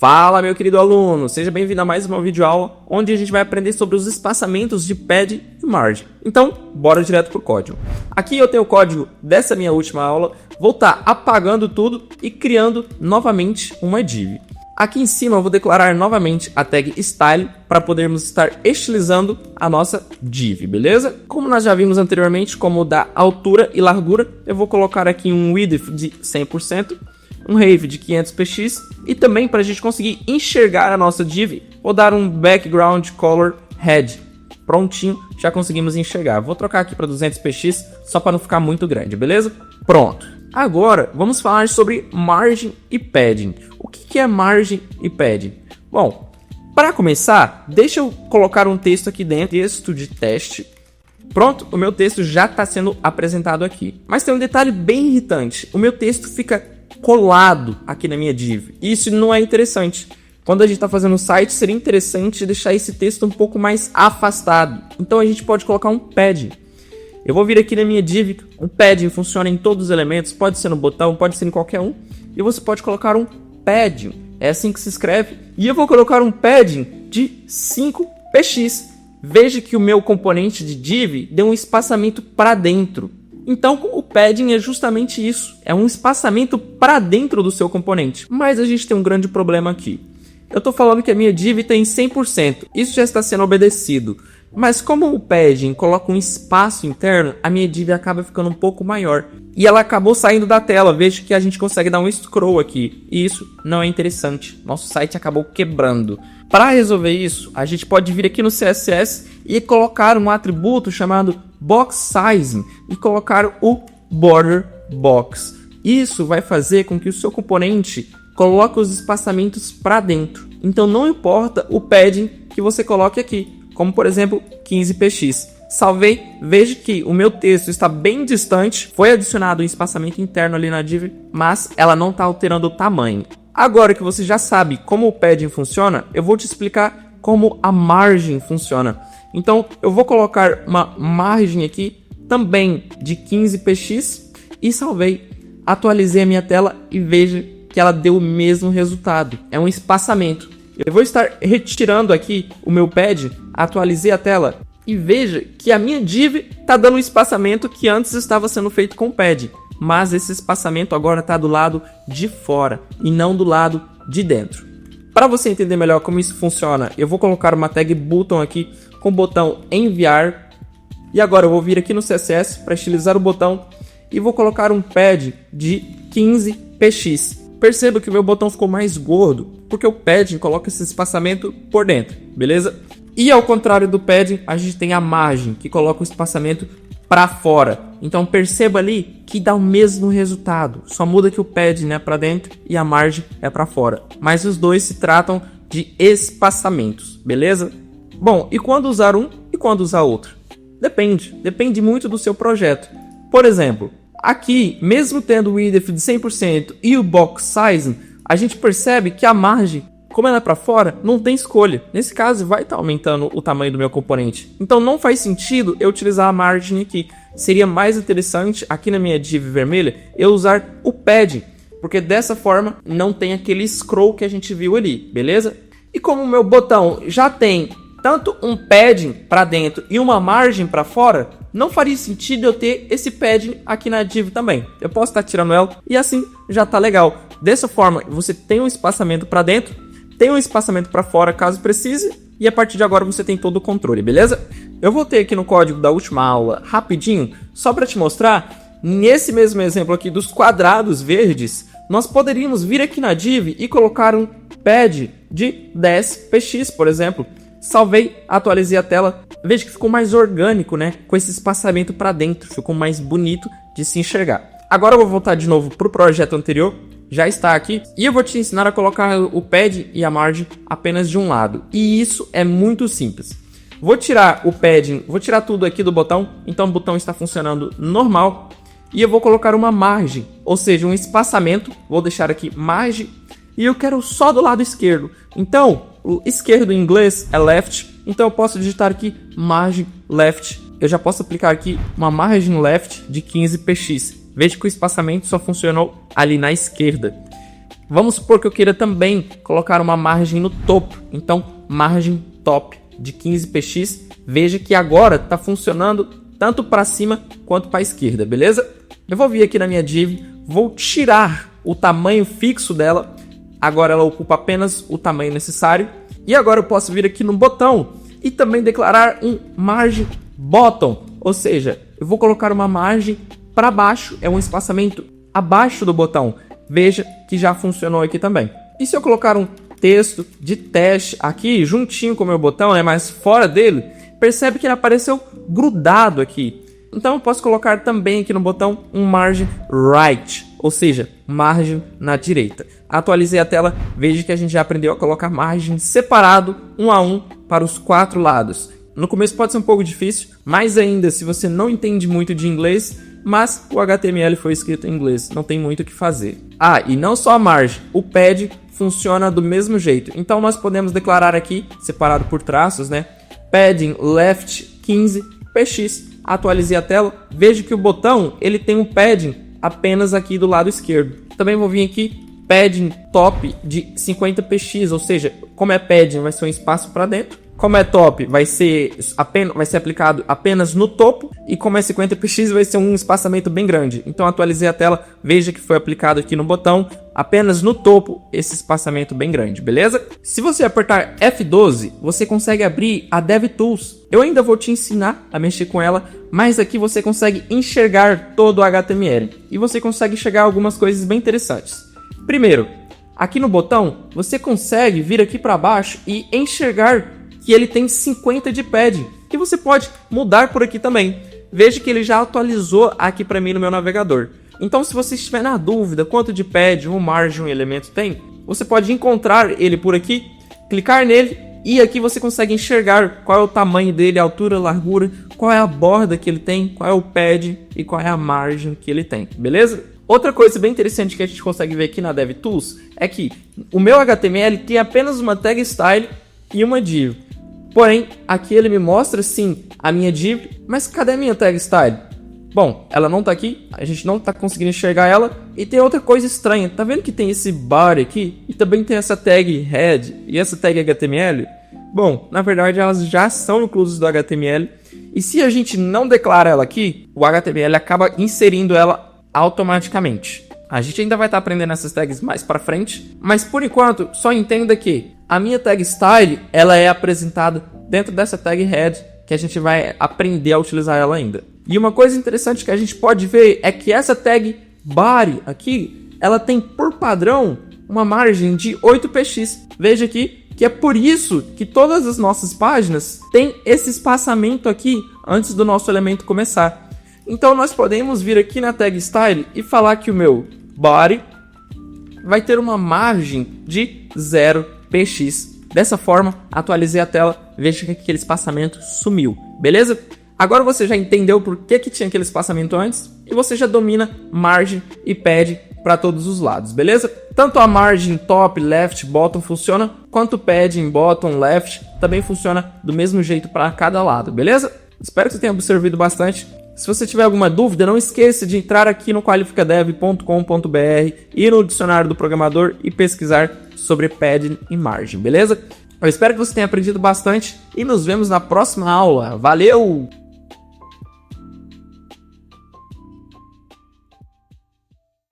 Fala, meu querido aluno, seja bem-vindo a mais uma videoaula onde a gente vai aprender sobre os espaçamentos de pad e margem. Então, bora direto para o código. Aqui eu tenho o código dessa minha última aula, vou estar apagando tudo e criando novamente uma div. Aqui em cima eu vou declarar novamente a tag style para podermos estar estilizando a nossa div, beleza? Como nós já vimos anteriormente, como da altura e largura, eu vou colocar aqui um width de 100%. Um Rave de 500px e também para a gente conseguir enxergar a nossa div, vou dar um background color red. Prontinho, já conseguimos enxergar. Vou trocar aqui para 200px só para não ficar muito grande, beleza? Pronto. Agora vamos falar sobre margem e padding. O que é margem e padding? Bom, para começar, deixa eu colocar um texto aqui dentro, texto de teste. Pronto, o meu texto já está sendo apresentado aqui. Mas tem um detalhe bem irritante, o meu texto fica colado aqui na minha div. Isso não é interessante. Quando a gente está fazendo o site, seria interessante deixar esse texto um pouco mais afastado. Então a gente pode colocar um padding. Eu vou vir aqui na minha div, um padding funciona em todos os elementos, pode ser no botão, pode ser em qualquer um. E você pode colocar um padding, é assim que se escreve. E eu vou colocar um padding de 5px. Veja que o meu componente de div deu um espaçamento para dentro. Então o padding é justamente isso, é um espaçamento para dentro do seu componente. Mas a gente tem um grande problema aqui. Eu estou falando que a minha div tem 100%, isso já está sendo obedecido. Mas como o padding coloca um espaço interno, a minha div acaba ficando um pouco maior. E ela acabou saindo da tela, veja que a gente consegue dar um scroll aqui. E isso não é interessante, nosso site acabou quebrando. Para resolver isso, a gente pode vir aqui no CSS e colocar um atributo chamado box sizing e colocar o border box. Isso vai fazer com que o seu componente coloque os espaçamentos para dentro. Então não importa o padding que você coloque aqui, como por exemplo 15px. Salvei, veja que o meu texto está bem distante, foi adicionado um espaçamento interno ali na div, mas ela não está alterando o tamanho. Agora que você já sabe como o padding funciona, eu vou te explicar como a margem funciona. Então eu vou colocar uma margem aqui também de 15px e salvei. Atualizei a minha tela e veja que ela deu o mesmo resultado. É um espaçamento. Eu vou estar retirando aqui o meu pad, atualizei a tela e veja que a minha div está dando um espaçamento que antes estava sendo feito com pad. Mas esse espaçamento agora está do lado de fora e não do lado de dentro. Para você entender melhor como isso funciona, eu vou colocar uma tag button aqui com o botão enviar. E agora eu vou vir aqui no CSS para estilizar o botão e vou colocar um pad de 15px. Perceba que o meu botão ficou mais gordo, porque o padding coloca esse espaçamento por dentro, beleza? E ao contrário do padding, a gente tem a margem, que coloca o espaçamento para fora. Então perceba ali que dá o mesmo resultado, só muda que o padding é para dentro e a margem é para fora. Mas os dois se tratam de espaçamentos, beleza? Bom, e quando usar um e quando usar outro? Depende muito do seu projeto. Por exemplo, aqui, mesmo tendo o width de 100% e o box sizing, a gente percebe que a margem, como ela é para fora, não tem escolha. Nesse caso, vai estar aumentando o tamanho do meu componente. Então não faz sentido eu utilizar a margem aqui. Seria mais interessante, aqui na minha div vermelha, eu usar o padding, porque dessa forma não tem aquele scroll que a gente viu ali, beleza? E como o meu botão já tem tanto um padding para dentro e uma margem para fora, não faria sentido eu ter esse padding aqui na div também. Eu posso estar tirando ela e assim já tá legal. Dessa forma, você tem um espaçamento para dentro, tem um espaçamento para fora caso precise, e a partir de agora você tem todo o controle, beleza? Eu voltei aqui no código da última aula rapidinho, só para te mostrar, nesse mesmo exemplo aqui dos quadrados verdes, nós poderíamos vir aqui na div e colocar um pad de 10px, por exemplo. Salvei, atualizei a tela, veja que ficou mais orgânico, né? Com esse espaçamento para dentro, ficou mais bonito de se enxergar. Agora eu vou voltar de novo para o projeto anterior, já está aqui, e eu vou te ensinar a colocar o pad e a margem apenas de um lado. E isso é muito simples. Vou tirar o padding, vou tirar tudo aqui do botão, então o botão está funcionando normal. E eu vou colocar uma margem, ou seja, um espaçamento, vou deixar aqui margem, e eu quero só do lado esquerdo. Então, o esquerdo em inglês é left, então eu posso digitar aqui margem left. Eu já posso aplicar aqui uma margem left de 15px. Veja que o espaçamento só funcionou ali na esquerda. Vamos supor que eu queira também colocar uma margem no topo. Então, margem top de 15px. Veja que agora está funcionando tanto para cima quanto para a esquerda, beleza? Eu vou vir aqui na minha div, vou tirar o tamanho fixo dela. Agora ela ocupa apenas o tamanho necessário. E agora eu posso vir aqui no botão e também declarar um margin bottom. Ou seja, eu vou colocar uma margem para baixo, é um espaçamento abaixo do botão. Veja que já funcionou aqui também. E se eu colocar um texto de teste aqui juntinho com o meu botão, mas fora dele, percebe que ele apareceu grudado aqui. Então eu posso colocar também aqui no botão um margin right, ou seja, margem na direita. Atualizei a tela, veja que a gente já aprendeu a colocar margem separado, um a um, para os 4 lados. No começo pode ser um pouco difícil, mais ainda se você não entende muito de inglês, mas o HTML foi escrito em inglês, não tem muito o que fazer. Ah, e não só a margem, o pad funciona do mesmo jeito. Então nós podemos declarar aqui, separado por traços, padding left 15px. Atualizei a tela, veja que o botão ele tem um padding apenas aqui do lado esquerdo. Também vou vir aqui, padding top de 50px, ou seja, como é padding vai ser um espaço para dentro. Como é top, vai ser aplicado apenas no topo. E como é 50px, vai ser um espaçamento bem grande. Então atualizei a tela, veja que foi aplicado aqui no botão, apenas no topo, esse espaçamento bem grande, beleza? Se você apertar F12, você consegue abrir a DevTools. Eu ainda vou te ensinar a mexer com ela, mas aqui você consegue enxergar todo o HTML. E você consegue enxergar algumas coisas bem interessantes. Primeiro, aqui no botão, você consegue vir aqui para baixo e enxergar que ele tem 50 de padding, que você pode mudar por aqui também. Veja que ele já atualizou aqui para mim no meu navegador. Então, se você estiver na dúvida quanto de padding ou margem um elemento tem, você pode encontrar ele por aqui, clicar nele e aqui você consegue enxergar qual é o tamanho dele, a altura, a largura, qual é a borda que ele tem, qual é o padding e qual é a margem que ele tem, beleza? Outra coisa bem interessante que a gente consegue ver aqui na DevTools é que o meu HTML tem apenas uma tag style e uma div. Porém, aqui ele me mostra sim a minha div, mas cadê a minha tag style? Bom, ela não tá aqui, a gente não tá conseguindo enxergar ela. E tem outra coisa estranha, tá vendo que tem esse body aqui? E também tem essa tag head e essa tag HTML? Bom, na verdade elas já são inclusas do HTML. E se a gente não declara ela aqui, o HTML acaba inserindo ela automaticamente. A gente ainda vai estar aprendendo essas tags mais para frente, mas por enquanto só entenda que a minha tag style ela é apresentada dentro dessa tag head, que a gente vai aprender a utilizar ela ainda. E uma coisa interessante que a gente pode ver é que essa tag body aqui, ela tem por padrão uma margem de 8px. Veja aqui que é por isso que todas as nossas páginas têm esse espaçamento aqui antes do nosso elemento começar. Então nós podemos vir aqui na tag style e falar que o meu body vai ter uma margem de 0px. Dessa forma, atualizei a tela, veja que aquele espaçamento sumiu, beleza? Agora você já entendeu por que tinha aquele espaçamento antes e você já domina margem e padding para todos os lados, beleza? Tanto a margem top, left, bottom funciona, quanto o padding, bottom, left também funciona do mesmo jeito para cada lado, beleza? Espero que você tenha observado bastante. Se você tiver alguma dúvida, não esqueça de entrar aqui no qualificadev.com.br e no dicionário do programador e pesquisar sobre padding e margem, beleza? Eu espero que você tenha aprendido bastante e nos vemos na próxima aula. Valeu!